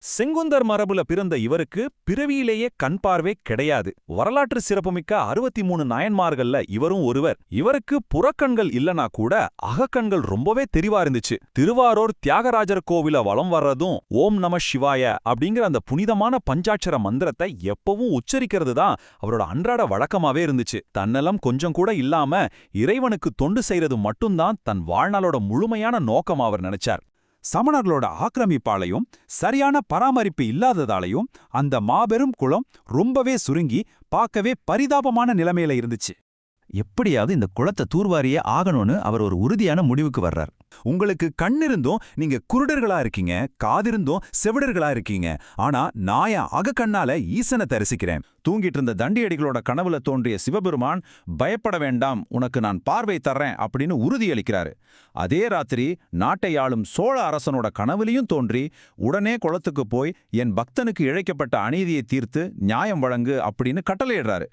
செங்குந்தர் மரபுல பிறந்த இவருக்கு பிறவியிலேயே கண் பார்வை கிடையாது. வரலாற்று சிறப்புமிக்க 63 நாயன்மார்கள்ல இவரும் ஒருவர். இவருக்கு புறக்கண்கள் இல்லனா கூட அகக்கண்கள் ரொம்பவே தெளிவா இருந்துச்சு. திருவாரூர் தியாகராஜர் கோவில வலம் வர்றதும் ஓம் நம சிவாய அப்படிங்கிற அந்த புனிதமான பஞ்சாட்சர மந்திரத்தை எப்பவும் உச்சரிக்கிறது தான் அவரோட அன்றாட வழக்கமாவே இருந்துச்சு. தன்னலம் கொஞ்சம் கூட இல்லாம இறைவனுக்கு தொண்டு செய்யறது மட்டும்தான் தன் வாழ்நாளோட முழுமையான நோக்கம் அவர் நினைச்சார். சமணர்களோட ஆக்கிரமிப்பாலையும் சரியான பராமரிப்பு இல்லாததாலையும் அந்த மாபெரும் குளம் ரொம்பவே சுருங்கி பார்க்கவே பரிதாபமான நிலைமையில இருந்துச்சு. எப்படியாவது இந்த குளத்தை தூர்வாரியே ஆகணும்னு அவர் ஒரு உறுதியான முடிவுக்கு வர்றார். உங்களுக்கு கண்ணிருந்தும் நீங்க குருடர்களா இருக்கீங்க, காதிருந்தும் செவிடர்களா இருக்கீங்க. ஆனா நான் என் அகக்கண்ணால ஈசனை தரிசிக்கிறேன். தூங்கிட்டு இருந்த தண்டியடிகளோட கனவுல தோன்றிய சிவபெருமான் பயப்பட வேண்டாம், உனக்கு நான் பார்வை தர்றேன் அப்படின்னு உறுதியளிக்கிறாரு. அதே ராத்திரி நாட்டை ஆளும் சோழ அரசனோட கனவுலையும் தோன்றி உடனே குளத்துக்கு போய் என் பக்தனுக்கு இழைக்கப்பட்ட அநீதியை தீர்த்து நியாயம் வழங்கு அப்படின்னு கட்டளையிடுறாரு.